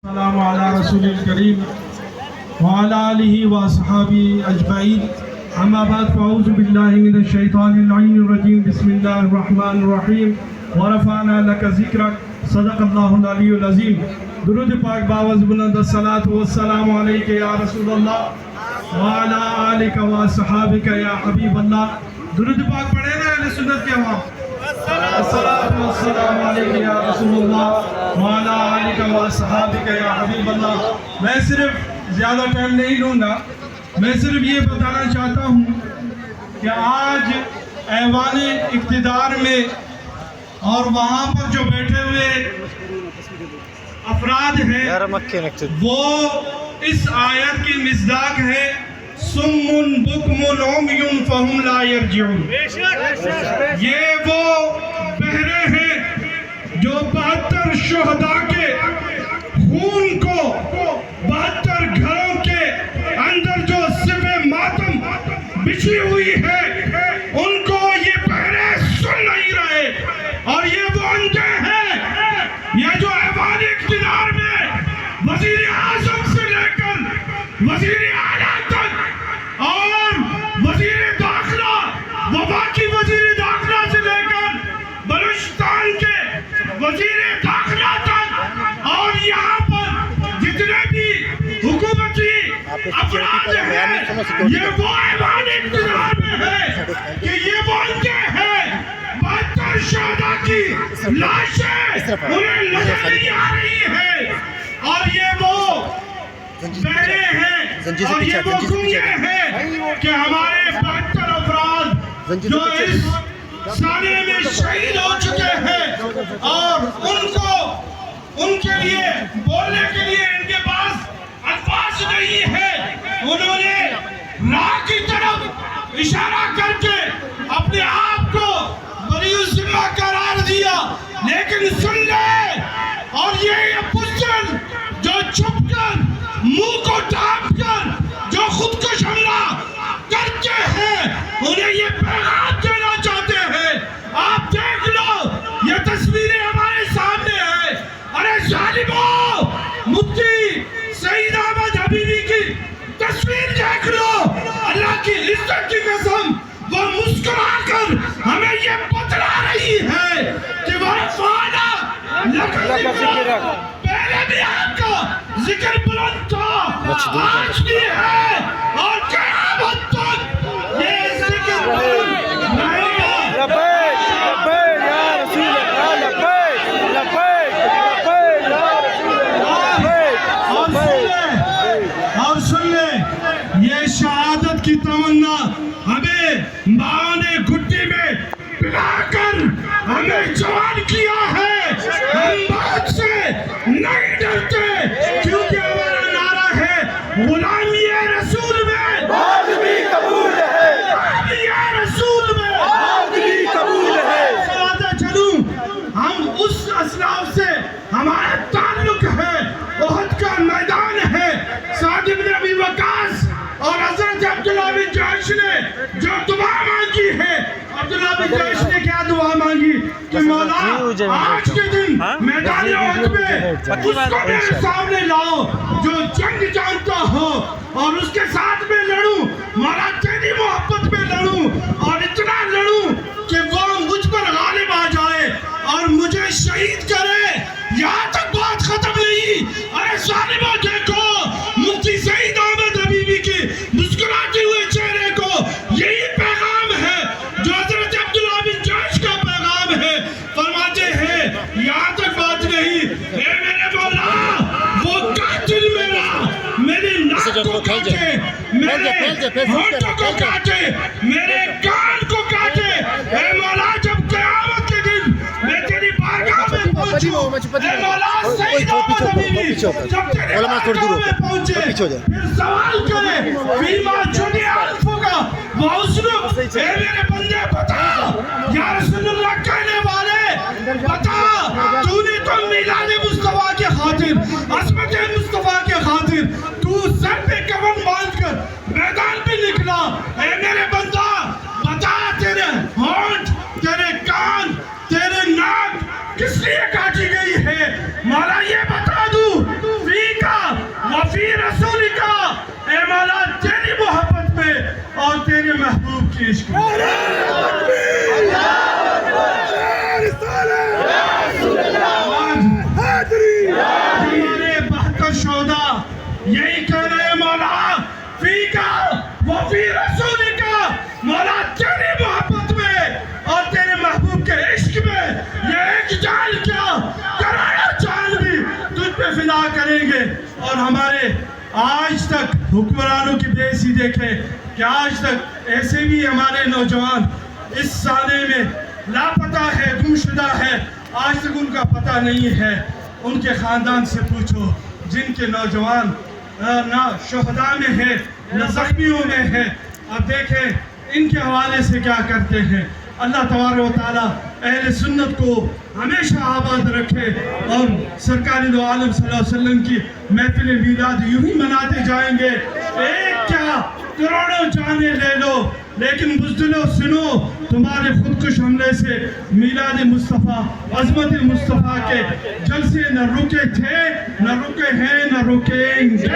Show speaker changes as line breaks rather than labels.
السلام علی رسول الکریم وعلی آلہ وصحابہ اجمعین اما بعد فاعوذ باللہ من الشیطان اللعین الرجیم بسم اللہ الرحمن الرحیم ورفعنا لک ذکرک صدق اللہ العلی العظیم. درود پاک باوز بلند الصلاۃ والسلام علیک یا رسول اللہ وعلی آلک وصحابک یا حبیب اللہ. درود پاک پڑھے نا اہل سنت کے وہاں. الصلاۃ والسلام علیک یا رسول اللہ وعلی آلک وصحابک یا حبیب اللہ. میں صرف زیادہ ٹائم نہیں لوں گا, میں صرف یہ بتانا چاہتا ہوں کہ آج ایوان اقتدار میں اور وہاں پر جو بیٹھے ہوئے افراد ہیں وہ اس آیت کی مصداق ہے سم بکم عمی فہم لا یرجعون. یہ وہ بہرے ہیں جو 72 شہداء کے خون کو 72 گھروں کے اندر جو صف ماتم بچھی ہوئی ہے ان کو یہ بہرے سن نہیں رہے. اور یہ وہ اندھے ہیں یہ جو ایوان اقتدار میں وزیر اعظم سے لے کر وزیر اعلیٰ تک اور وزیر داخلہ وفاقی وزیر داخلہ سے لے کر بلوچستان کے وزیر داخلہ تک اور یہاں پر جتنے بھی حکومتی افراد ہیں یہ وہ ایوان اقتدار میں ہے کہ یہ وہ اندھے ہیں. 72 شہداء کی لاشیں انہیں نظر نہیں آ رہی ہے اور یہ وہ بہرے ہیں اور یہ وہ گنگے ہیں کہ ہمارے 72 افراد جو اس سالے میں شہید ہو چکے ہیں اور ان کے لیے بولنے کے لیے ان کے پاس الفاظ نہیں ہے. انہوں نے راہ کی طرف اشارہ کر کے اپنے آپ کو بری الذمہ قرار دیا, لیکن سن لے اور یہ بزدل جو چھپ کر منہ کو ڈھانپ کر جو خودکش حملہ کرتے ہیں انہیں یہ پیغام دینا چاہتے ہیں. آپ دیکھ لو یہ تصویریں ہمارے سامنے ہیں. ارے ظالموں, مفتی سعید احمد حبیبی کی تصویر دیکھ لو. اللہ کی عزت کی قسم وہ مسکرا کر ہمیں یہ بتلا رہی ہے کہ وہ فانا پہلے بھی آپ کا ذکر بلند تھا, آج بھی ہے اور قیامت تک یہ ذکر بلند رہے گا.
لبیک لبیک یا رسول اللہ, لبیک لبیک لبیک یا رسول اللہ.
اور سن لیں یہ شہادت کی تمنا ہمیں ماں نے گھٹی میں پلا کر ہمیں جوان کیا ہے. ہم موت سے نہیں ڈرتے کیونکہ ہمارا نعرہ ہے غلامی رسول میں
بات بھی قبول ہے,
غلامی رسول میں
بات بھی قبول ہے.
سمجھتا چلوں ہم اس اسلاف سے ہمارا تعلق ہے. احد کا میدان ہے. سعد بن ابی وقاص اور حضرت عبداللہ بن جحش نے جو دعا مانگی ہے, عبداللہ بن جحش نے کیا دعا مانگی کہ مولا آج کے دن میدان احد میں اس کو میرے سامنے لاؤ جو جنگ جانتا ہو اور اس کے ساتھ میں لڑوں. مولا تیری محبت میں لڑوں اور اتنا لڑوں کہ وہ مجھ پر غالب آ جائے اور مجھے شہید کرے. یہاں تک بات ختم نہیں. ارے ظالموں دیکھو مفتی سعید احمد حبیبی کی مسکراتے ہوئے چہرے کو. یہی پیغام ہے جو حضرت عبداللہ بن جحش کا پیغام ہے. فرماتے ہیں یہاں تک بات نہیں, اے میرے مولا وہ قاتل میرے ناک کو کاٹے, میرے ہونٹوں کو کاٹے, میرے کان کو کاٹے. اے مولا جب قیامت کے دن میں تیری بارگاہ میں پہنچوں, اے مولا سعید احمد حبیبی جب تیری بارگاہ میں پہنچے پھر سوال کرے فیما جنی الفوگا وحسنک. اے میرے بندے بتا یا رسول اللہ کہنے والے بتا تو نے تو میلاد مصطفیٰ کے خاطر عظمت مصطفیٰ کے خاطر تو سر پہ کفن باندھ کر میدان پہ نکلا. اے میرے بندہ بتا تیرے ہونٹ تیرے کان تیرے ناک کس لیے کاٹی گئی ہے. مولا یہ بتا دوں کے عشق میں. ہمارے 72 شہداء یہی کہہ رہے ہیں مولا فیکا و فی رسولکا، مولا تیری محبت میں اور تیرے محبوب کے عشق میں یہ ایک جان کیا کروڑوں جان بھی تجھ پہ فدا کریں گے. اور ہمارے آج تک حکمرانوں کی بے حسی دیکھیں کہ آج تک ایسے بھی ہمارے نوجوان اس سالے میں لاپتہ ہے، گمشدہ ہے، آج تک ان کا پتہ نہیں ہے. ان کے خاندان سے پوچھو جن کے نوجوان نہ شہداء میں ہیں نہ زخمیوں میں ہیں. اب دیکھیں ان کے حوالے سے کیا کرتے ہیں. اللہ تبارک و تعالیٰ اہل سنت کو ہمیشہ آباد رکھے اور سرکار دو عالم صلی اللہ علیہ وسلم کی محفل میلاد یوں ہی مناتے جائیں گے. ایک کیا کروڑوں جانیں لے لو لیکن بزدلو سنو، تمہارے خودکش حملے سے میلاد مصطفیٰ عظمت مصطفیٰ کے جلسے نہ رکے تھے، نہ رکے ہیں، نہ رکیں گے.